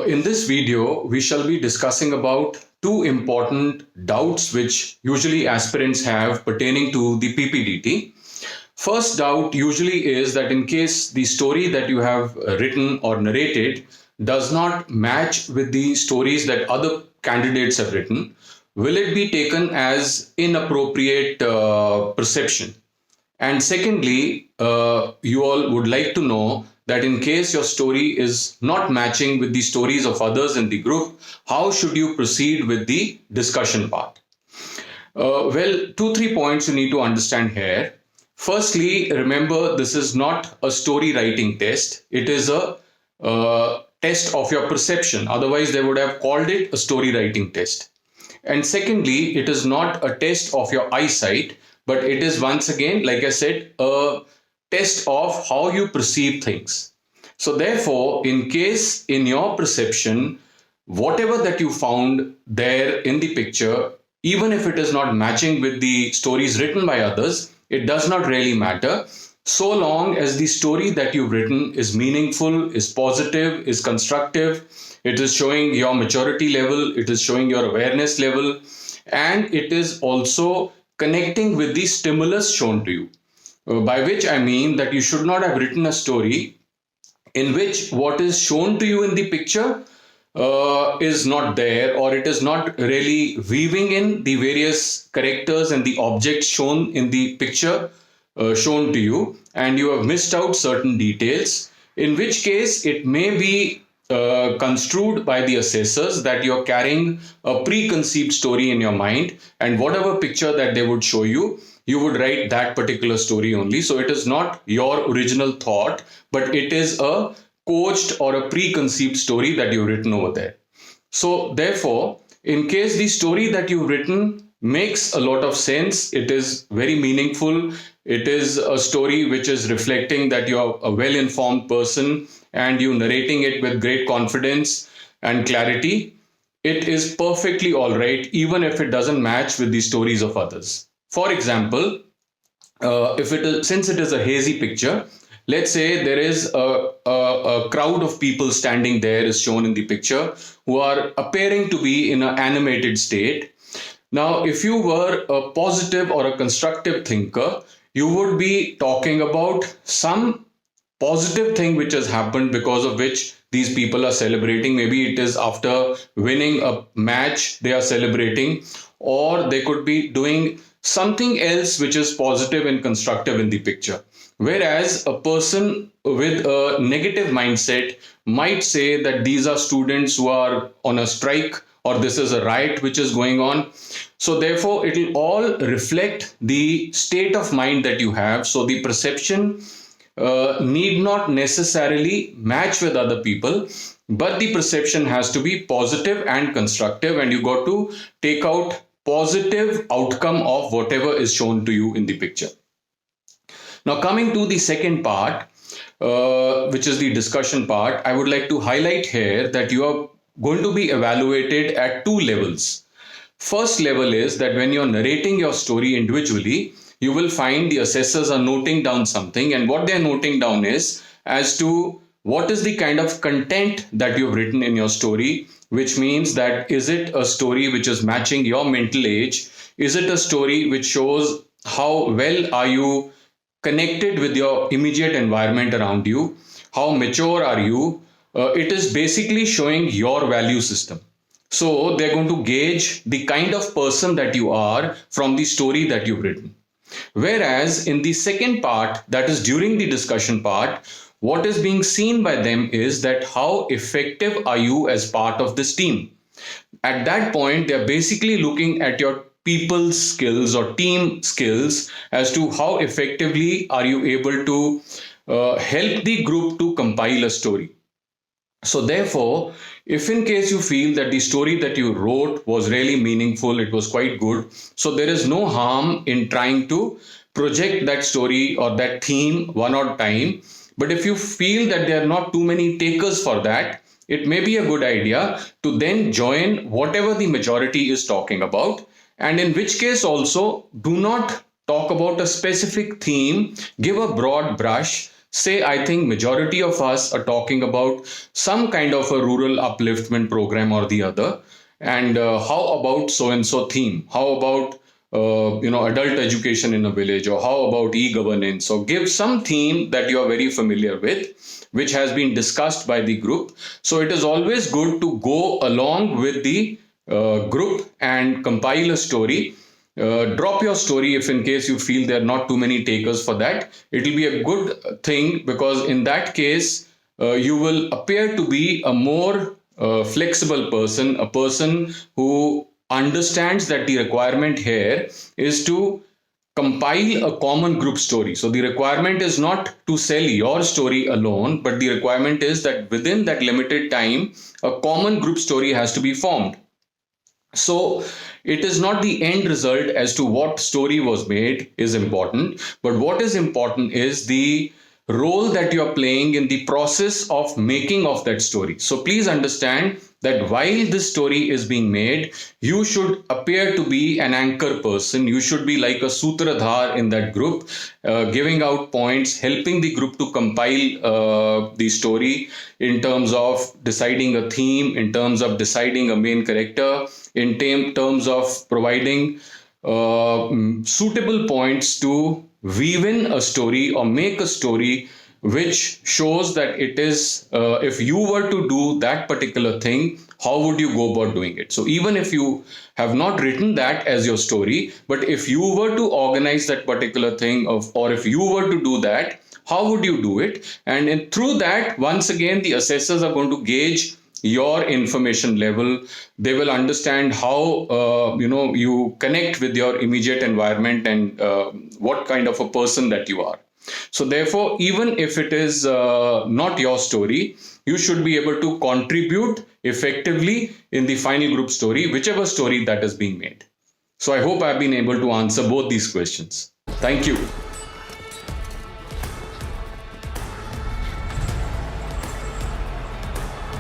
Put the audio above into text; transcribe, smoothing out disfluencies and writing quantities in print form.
In this video, we shall be discussing about two important doubts which usually aspirants have pertaining to the PPDT. First doubt usually is that in case the story that you have written or narrated does not match with the stories that other candidates have written, will it be taken as inappropriate perception? And secondly, you all would like to know that in case your story is not matching with the stories of others in the group, how should you proceed with the discussion part? Well, 2-3 points you need to understand here. Firstly, remember this is not a story writing test. It is a test of your perception. Otherwise, they would have called it a story writing test. And secondly, it is not a test of your eyesight, but it is once again, like I said, a test of how you perceive things. So therefore, in case in your perception, whatever that you found there in the picture, even if it is not matching with the stories written by others, it does not really matter, so long as the story that you've written is meaningful, is positive, is constructive, it is showing your maturity level, it is showing your awareness level, and it is also connecting with the stimulus shown to you. By which I mean that you should not have written a story in which what is shown to you in the picture is not there, or it is not really weaving in the various characters and the objects shown in the picture shown to you, and you have missed out certain details, in which case it may be construed by the assessors that you're carrying a preconceived story in your mind, and whatever picture that they would show you, you would write that particular story only. So it is not your original thought, but it is a coached or a preconceived story that you've written over there. So therefore, in case the story that you've written makes a lot of sense, it is very meaningful, it is a story which is reflecting that you're a well-informed person and you narrating it with great confidence and clarity, it is perfectly all right, even if it doesn't match with the stories of others. For example, since it is a hazy picture, let's say there is a crowd of people standing there is shown in the picture who are appearing to be in an animated state. Now, if you were a positive or a constructive thinker, you would be talking about some positive thing which has happened because of which these people are celebrating. Maybe it is after winning a match they are celebrating, or they could be doing something else which is positive and constructive in the picture. Whereas a person with a negative mindset might say that these are students who are on a strike, or this is a riot which is going on. So therefore, it will all reflect the state of mind that you have. So the perception need not necessarily match with other people, but the perception has to be positive and constructive, and you got to take out positive outcome of whatever is shown to you in the picture. Now, coming to the second part, which is the discussion part, I would like to highlight here that you are going to be evaluated at two levels. First level is that when you're narrating your story individually, you will find the assessors are noting down something, and what they're noting down is as to what is the kind of content that you've written in your story, which means that is it a story which is matching your mental age? Is it a story which shows how well are you connected with your immediate environment around you? How mature are you? It is basically showing your value system. So they're going to gauge the kind of person that you are from the story that you've written. Whereas in the second part, that is during the discussion part, what is being seen by them is that how effective are you as part of this team. At that point, they're basically looking at your people's skills or team skills as to how effectively are you able to help the group to compile a story. So therefore, if in case you feel that the story that you wrote was really meaningful, it was quite good, so there is no harm in trying to project that story or that theme one odd time. But if you feel that there are not too many takers for that, it may be a good idea to then join whatever the majority is talking about, and in which case also do not talk about a specific theme, give a broad brush Say, I think majority of us are talking about some kind of a rural upliftment program or the other. And how about so and so theme? How about adult education in a village, or how about e-governance? So give some theme that you are very familiar with, which has been discussed by the group. So it is always good to go along with the group and compile a story. Drop your story if in case you feel there are not too many takers for that. It will be a good thing, because in that case you will appear to be a more flexible person, a person who understands that the requirement here is to compile a common group story. So the requirement is not to sell your story alone, but the requirement is that within that limited time, a common group story has to be formed. So it is not the end result as to what story was made is important, but what is important is the role that you are playing in the process of making of that story. So please understand that while this story is being made, you should appear to be an anchor person. You should be like a sutradhar in that group, giving out points, helping the group to compile the story in terms of deciding a theme, in terms of deciding a main character, in terms of providing suitable points to weave in a story or make a story which shows that it is, if you were to do that particular thing, how would you go about doing it? So even if you have not written that as your story, but if you were to organize that particular thing or if you were to do that, how would you do it? And through that, once again, the assessors are going to gauge your information level. They will understand how you connect with your immediate environment and what kind of a person that you are. So therefore, even if it is not your story, you should be able to contribute effectively in the final group story, whichever story that is being made. So I hope I've been able to answer both these questions. Thank you.